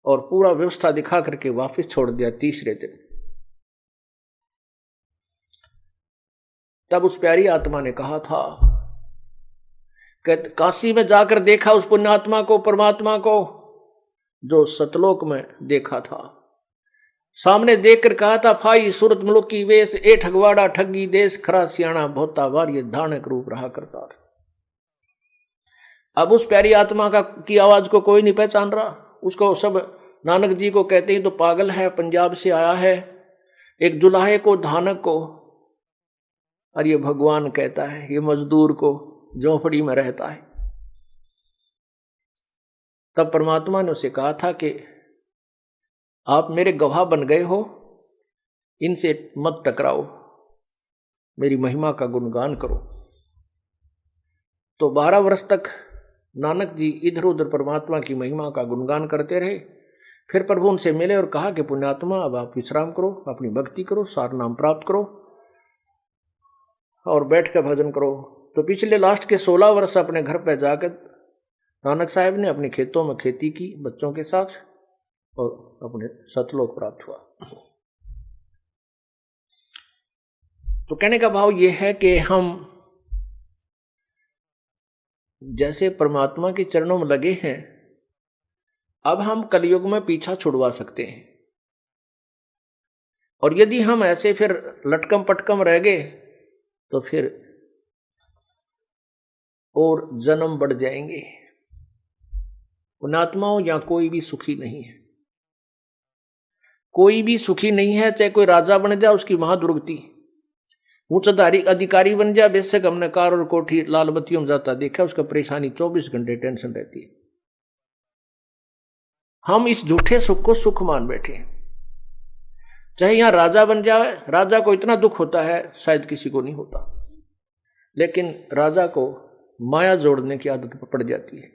और पूरा व्यवस्था दिखा करके वापस छोड़ दिया तीसरे दिन। तब उस प्यारी आत्मा ने कहा था कि काशी में जाकर देखा उस पुण्यात्मा को, परमात्मा को, जो सतलोक में देखा था। सामने देखकर कहा था, फाई सूरत मुल्क की वेश, ए ठगवाड़ा ठगी देश, खरा सियाणा भोता वार, ये धानक रूप रहा करता। अब उस प्यारी आत्मा की आवाज को कोई नहीं पहचान रहा। उसको सब नानक जी को कहते हैं तो पागल है, पंजाब से आया है, एक जुलाहे को, धानक को, और ये भगवान कहता है, ये मजदूर को, झोंपड़ी में रहता है। तब परमात्मा ने उसे कहा था कि आप मेरे गवाह बन गए हो, इनसे मत टकराओ, मेरी महिमा का गुणगान करो। तो 12 वर्ष तक नानक जी इधर उधर परमात्मा की महिमा का गुणगान करते रहे। फिर प्रभु उनसे मिले और कहा कि पुण्यात्मा, अब आप विश्राम करो, अपनी भक्ति करो, सार नाम प्राप्त करो और बैठ कर भजन करो। तो पिछले लास्ट के 16 वर्ष अपने घर पर जाकर नानक साहब ने अपने खेतों में खेती की बच्चों के साथ और अपने सतलोक प्राप्त हुआ। तो कहने का भाव यह है कि हम जैसे परमात्मा के चरणों में लगे हैं, अब हम कलयुग में पीछा छुड़वा सकते हैं। और यदि हम ऐसे फिर लटकम पटकम रह गए तो फिर और जन्म बढ़ जाएंगे। पुण्यात्माओं, यहां कोई भी सुखी नहीं है, कोई भी सुखी नहीं है। चाहे कोई राजा बन जाए, उसकी महादुर्गति, उच्चधारी अधिकारी बन जाए, बेशक हमने कार और कोठी लाल बत्तियों में जाता देखा, उसका परेशानी 24 घंटे टेंशन रहती है। हम इस झूठे सुख को सुख मान बैठे हैं। चाहे यहां राजा बन जाए, राजा को इतना दुख होता है शायद किसी को नहीं होता, लेकिन राजा को माया जोड़ने की आदत पड़ जाती है।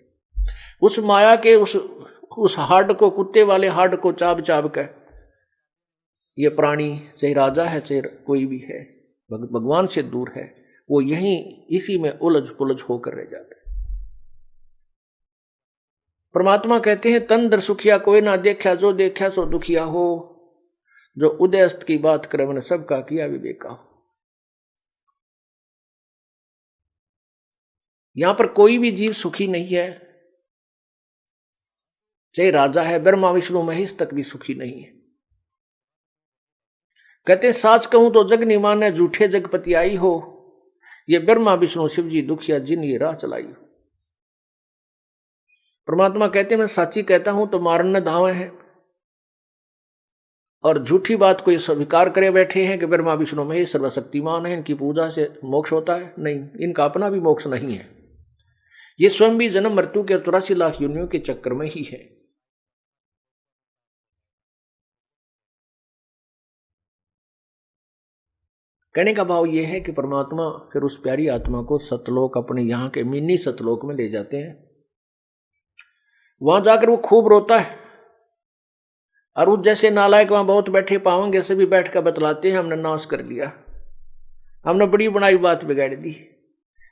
उस माया के उस हाड को, कुत्ते वाले हाड को चाब चाब कर ये प्राणी, चाहे राजा है चाहे कोई भी है, भगवान से दूर है, वो यहीं इसी में उलझ पुलझ होकर रह जाता है। परमात्मा कहते हैं, तन दर सुखिया कोई ना देखा, जो देखा सो दुखिया हो, जो उदय अस्त की बात करे मैंने सबका किया विवेका हो। यहां पर कोई भी जीव सुखी नहीं है, चाहे राजा है, ब्रह्मा विष्णु महेश तक भी सुखी नहीं है। कहते साच कहूं तो जग नहीं माने, झूठे जगपति आई हो, ये ब्रह्मा विष्णु शिव जी दुखिया जिन ये राह चलाई हो। परमात्मा कहते मैं साची कहता हूं तो मारने धावे हैं, और झूठी बात को ये स्वीकार करे बैठे हैं कि ब्रह्मा विष्णु महेश सर्वशक्तिमान है, इनकी पूजा से मोक्ष होता है। नहीं, इनका अपना भी मोक्ष नहीं है, ये स्वयं भी जन्म मृत्यु के 84 लाख योनियों के चक्कर में ही है। कहने का भाव यह है कि परमात्मा फिर उस प्यारी आत्मा को सतलोक, अपने यहाँ के मिनी सतलोक में ले जाते हैं। वहां जाकर वो खूब रोता है, और उस जैसे नालायक वहां बहुत बैठे पाएंगे, सभी बैठ कर बतलाते हैं हमने नाश कर लिया, हमने बड़ी बनाई बात बिगाड़ दी।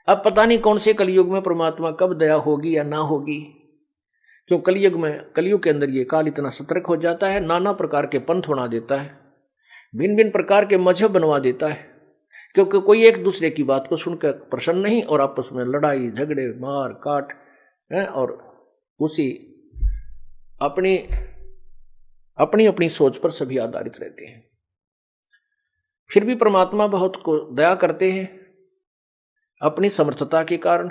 अब पता नहीं कौन से कलयुग में परमात्मा कब दया होगी या ना होगी, क्यों कलयुग के अंदर ये काल इतना सतर्क हो जाता है, नाना प्रकार के पंथ बना देता है, भिन्न भिन्न प्रकार के मजहब बनवा देता है, क्योंकि कोई एक दूसरे की बात को सुनकर प्रसन्न नहीं, और आपस में लड़ाई झगड़े मार काट है, और उसी अपनी अपनी अपनी सोच पर सभी आधारित रहते हैं। फिर भी परमात्मा बहुत को दया करते हैं, अपनी समर्थता के कारण,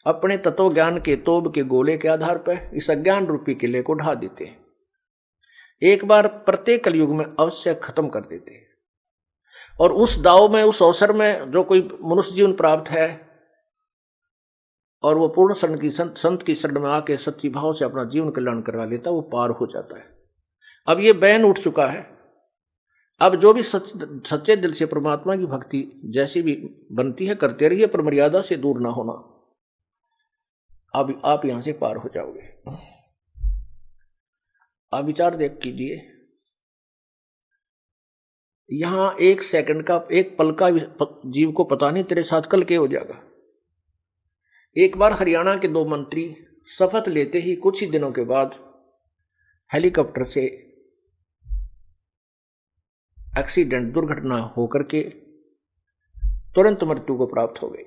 अपने तत्व ज्ञान के तोब के गोले के आधार पर इस अज्ञान रूपी किले को ढा देते हैं। एक बार प्रत्येक कलयुग में अवश्य खत्म कर देते हैं, और उस दाव में, उस अवसर में जो कोई मनुष्य जीवन प्राप्त है और वो पूर्ण संत की शरण में आके सच्ची भाव से अपना जीवन कल्याण करवा लेता, वो पार हो जाता है। अब ये बैन उठ चुका है। अब जो भी सच्चे दिल से परमात्मा की भक्ति जैसी भी बनती है करते रहिए, पर मर्यादा से दूर ना होना। अब आप यहां से पार हो जाओगे। आप विचार देख कीजिए, यहां 1 सेकंड का, 1 पल का जीव को पता नहीं तेरे साथ कल क्या हो जाएगा। एक बार हरियाणा के 2 मंत्री शपथ लेते ही कुछ ही दिनों के बाद हेलीकॉप्टर से एक्सीडेंट, दुर्घटना होकर के तुरंत मृत्यु को प्राप्त हो गई।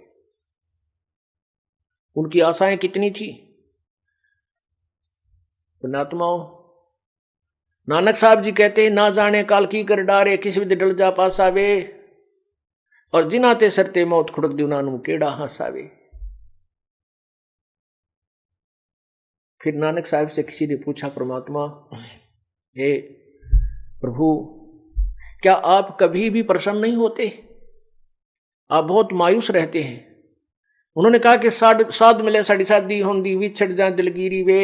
उनकी आशाएं कितनी थी। पुण्यात्माओं, नानक साहब जी कहते हैं, ना जाने काल की कर डारे, किस विधि डल जा पासावे, और जिनाते सरते मौत खुड़क दू नानू केड़ा हंसावे। फिर नानक साहब से किसी ने पूछा, परमात्मा, हे प्रभु, क्या आप कभी भी प्रसन्न नहीं होते? आप बहुत मायूस रहते हैं। उन्होंने कहा कि साध मिले साड़ी शादी होंदी, विछड़ जा दिलगिरी वे,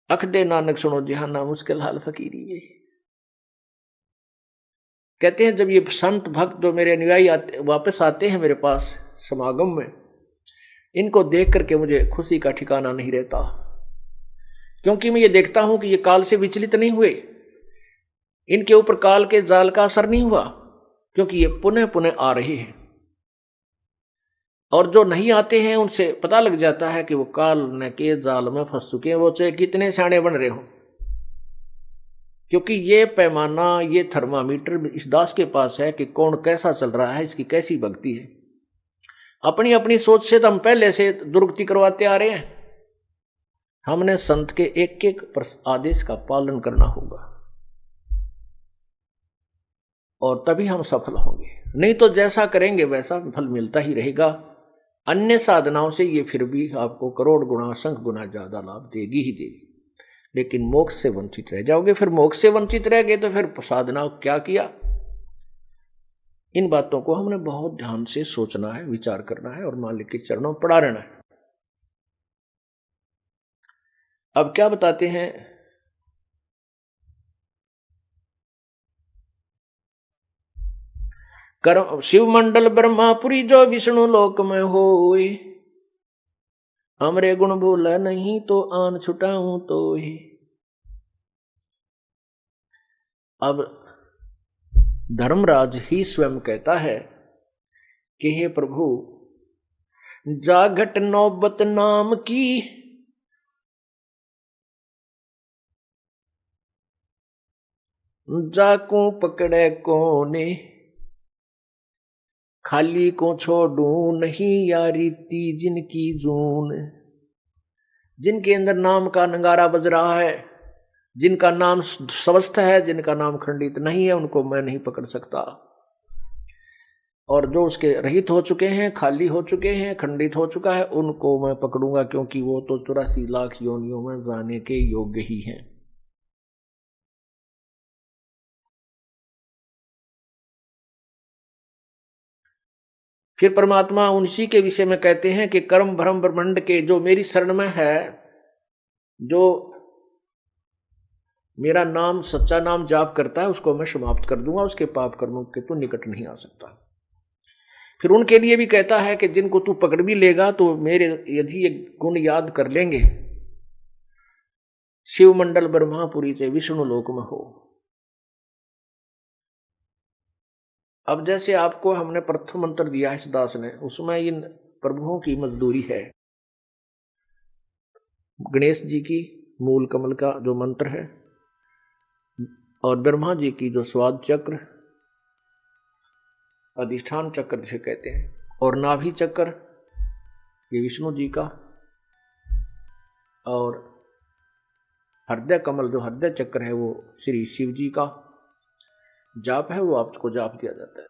अख दे नानक सुनो जहाना मुश्किल हाल फकीरी वे। कहते हैं जब ये संत भक्त जो मेरे अनुयायी वापस आते हैं मेरे पास समागम में, इनको देख करके मुझे खुशी का ठिकाना नहीं रहता, क्योंकि मैं ये देखता हूं कि ये काल से विचलित नहीं हुए, इनके ऊपर काल के जाल का असर नहीं हुआ, क्योंकि ये पुनः पुनः आ रहे हैं। और जो नहीं आते हैं उनसे पता लग जाता है कि वो काल न के जाल में फंस चुके हैं, वो चाहे कितने सियाने बन रहे हो, क्योंकि ये पैमाना, ये थर्मामीटर इस दास के पास है कि कौन कैसा चल रहा है, इसकी कैसी भक्ति है। अपनी अपनी सोच से तो हम पहले से दुर्गति करवाते आ रहे हैं। हमने संत के एक एक आदेश का पालन करना होगा और तभी हम सफल होंगे, नहीं तो जैसा करेंगे वैसा फल मिलता ही रहेगा। अन्य साधनाओं से ये फिर भी आपको करोड़ गुना, असंख्य गुना ज्यादा लाभ देगी ही देगी, लेकिन मोक्ष से वंचित रह जाओगे। फिर मोक्ष से वंचित रह गए तो फिर साधना क्या किया? इन बातों को हमने बहुत ध्यान से सोचना है, विचार करना है और मालिक के चरणों में पड़ा रहना है। अब क्या बताते हैं, कर्म शिव मंडल ब्रह्मापुरी जो विष्णु लोक में होए, हमरे गुण भूला नहीं तो आन छुटाऊं तो ही। अब धर्मराज ही स्वयं कहता है कि हे प्रभु, जागट नौबत नाम की, जाकू पकड़े कोने, खाली को छोड़ू नहीं यारी ती जिनकी जून। जिनके अंदर नाम का नगारा बज रहा है, जिनका नाम स्वस्थ है, जिनका नाम खंडित नहीं है, उनको मैं नहीं पकड़ सकता। और जो उसके रहित हो चुके हैं, खाली हो चुके हैं, खंडित हो चुका है, उनको मैं पकड़ूंगा, क्योंकि वो तो 84 लाख योनियों में जाने के योग्य ही हैं। फिर परमात्मा उसी के विषय में कहते हैं कि कर्म भ्रम ब्रह्मांड के जो मेरी शरण में है, जो मेरा नाम सच्चा नाम जाप करता है, उसको मैं समाप्त कर दूंगा, उसके पाप कर्मों के तू निकट नहीं आ सकता। फिर उनके लिए भी कहता है कि जिनको तू पकड़ भी लेगा तो मेरे यदि ये गुण याद कर लेंगे, शिव मंडल ब्रह्मापुरी से विष्णु लोक में हो। अब जैसे आपको हमने प्रथम मंत्र दिया है इस दास ने, उसमें इन प्रभुओं की मजदूरी है। गणेश जी की मूल कमल का जो मंत्र है, और ब्रह्मा जी की जो स्वाद चक्र, अधिष्ठान चक्र जिसे कहते हैं, और नाभि चक्र ये विष्णु जी का, और हृदय कमल जो हृदय चक्र है वो श्री शिव जी का जाप है, वो आपको जाप दिया जाता है।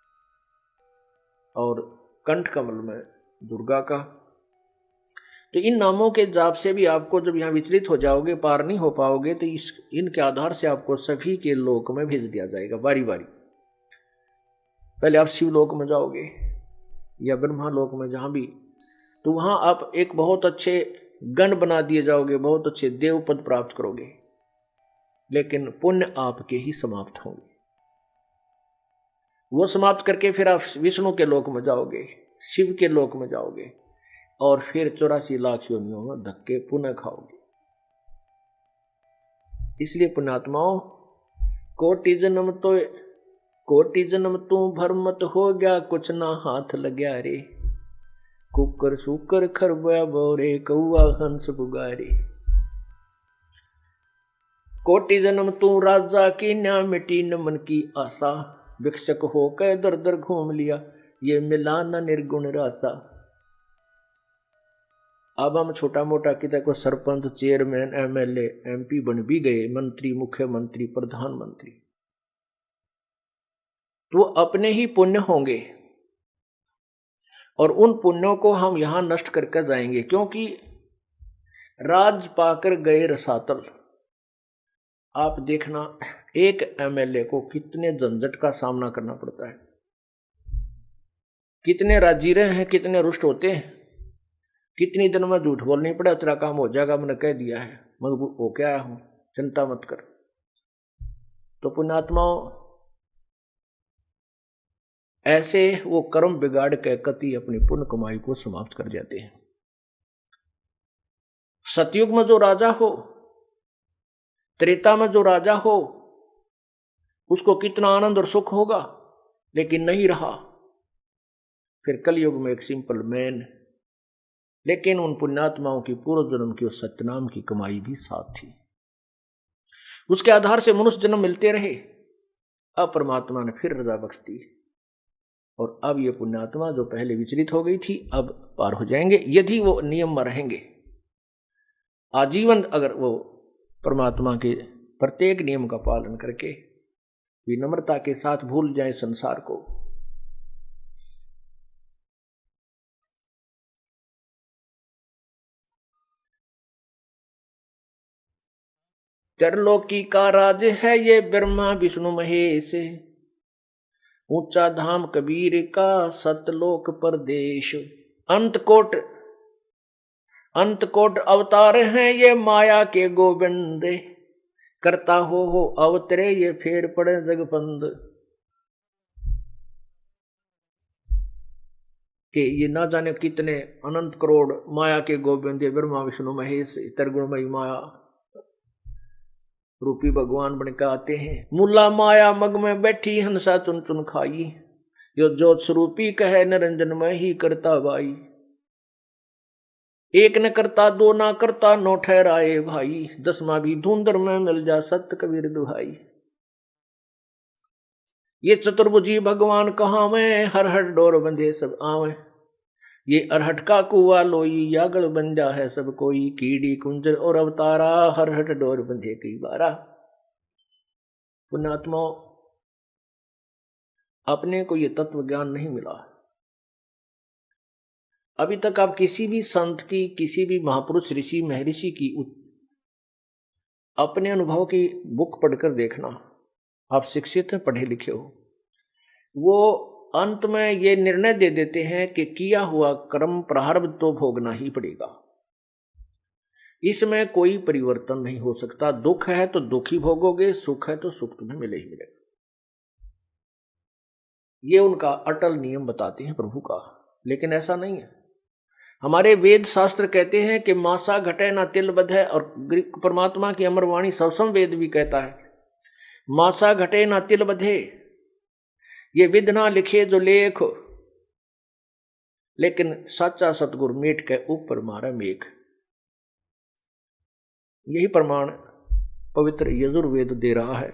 और कंठ कमल में दुर्गा का। तो इन नामों के जाप से भी आपको जब यहाँ विचलित हो जाओगे, पार नहीं हो पाओगे, तो इनके आधार से आपको सभी के लोक में भेज दिया जाएगा बारी बारी। पहले आप शिव लोक में जाओगे या ब्रह्मा लोक में, जहां भी, तो वहां आप एक बहुत अच्छे गण बना दिए जाओगे, बहुत अच्छे देव पद प्राप्त करोगे। लेकिन पुण्य आपके ही समाप्त होंगे। वो समाप्त करके फिर आप विष्णु के लोक में जाओगे, शिव के लोक में जाओगे, और फिर 84 लाख योनियों में धक्के पुनः खाओगे। इसलिए पुण्यात्माओं, कोटि जन्म तू भरमत हो गया, कुछ ना हाथ लग्या रे, कुकर सुकर खरबा बोरे, कौआ हंस पुगारे। कोटि जन्म तू राजा की, न्या मिटी न मन की आशा, भिक्षक होकर दर दर घूम लिया, ये मिला न निर्गुण रासा। अब हम छोटा मोटा किसी को सरपंच, चेयरमैन, एमएलए, एमपी बन भी गए, मंत्री, मुख्यमंत्री, प्रधानमंत्री, तो अपने ही पुण्य होंगे और उन पुण्यों को हम यहां नष्ट करके जाएंगे। क्योंकि राज पाकर गए रसातल। आप देखना, एक एमएलए को कितने झंझट का सामना करना पड़ता है, कितने राजीरे हैं, कितने रुष्ट होते हैं, कितनी दिन में झूठ बोलनी पड़े, तेरा काम हो जाएगा, मैंने कह दिया है, मजबूर हो के आया हूं, चिंता मत कर। तो पुण्यात्माओं, ऐसे वो कर्म बिगाड़ के कति अपनी पुण्य कमाई को समाप्त कर जाते हैं। सतयुग में जो राजा हो, त्रेता में जो राजा हो, उसको कितना आनंद और सुख होगा, लेकिन नहीं रहा। फिर कलयुग में एक सिंपल मैन, लेकिन उन पुण्यात्माओं की पूर्व जन्म की उस सत्यनाम की कमाई भी साथ थी। उसके आधार से मनुष्य जन्म मिलते रहे। अब परमात्मा ने फिर रजा बख्श दी, और अब ये पुण्यात्मा जो पहले विचलित हो गई थी, अब पार हो जाएंगे, यदि वो नियम में रहेंगे। आजीवन अगर वो परमात्मा के प्रत्येक नियम का पालन करके विनम्रता के साथ भूल जाए संसार को। त्रिलोकी का राज है ये ब्रह्मा विष्णु महेश, ऊंचा धाम कबीर का सतलोक परदेश। अंतकोट अवतार हैं ये माया के गोविंद, करता हो अवतरे ये फेर पड़े जगपंद। कि ये ना जाने कितने अनंत करोड़ माया के गोविंद ब्रह्मा विष्णु महेश त्रिगुणमयी माया रूपी भगवान बनकर आते हैं। मुला माया मग में बैठी हंसा चुन चुन खाई, यो जोत स्वरूपी कहे निरंजन में ही करता भाई। एक न करता दो ना करता नो ठहराए भाई, 10वां भी धुंधर में मिल जा सत्य कबीर दुहाई। ये चतुर्भुजी भगवान कहाँ में, हर हर डोर बंधे सब आवे। ये अरहट का कुआ लोई यागल बन जा है सब कोई, कीड़ी कुंजर और अवतारा हर हट डोर बंधे कई बारा। पुण्यात्माओं, अपने को ये तत्व ज्ञान नहीं मिला। अभी तक आप किसी भी संत की, किसी भी महापुरुष ऋषि महर्षि की अपने अनुभव की बुक पढ़कर देखना। आप शिक्षित हैं, पढ़े लिखे हो, वो अंत में ये निर्णय दे देते हैं कि किया हुआ कर्म प्रारब्ध तो भोगना ही पड़ेगा, इसमें कोई परिवर्तन नहीं हो सकता। दुख है तो दुख ही भोगोगे, सुख है तो सुख तुम्हें मिले ही मिलेगा। ये उनका अटल नियम बताते हैं प्रभु का। लेकिन ऐसा नहीं है। हमारे वेद शास्त्र कहते हैं कि मासा घटे ना तिल बधे, और परमात्मा की अमरवाणी सवसम वेद भी कहता है मासा घटे ना तिल बधे, ये विध ना लिखे जो लेख, लेकिन सच्चा सतगुरु मेट के ऊपर मारा मेघ। यही प्रमाण पवित्र यजुर्वेद दे रहा है।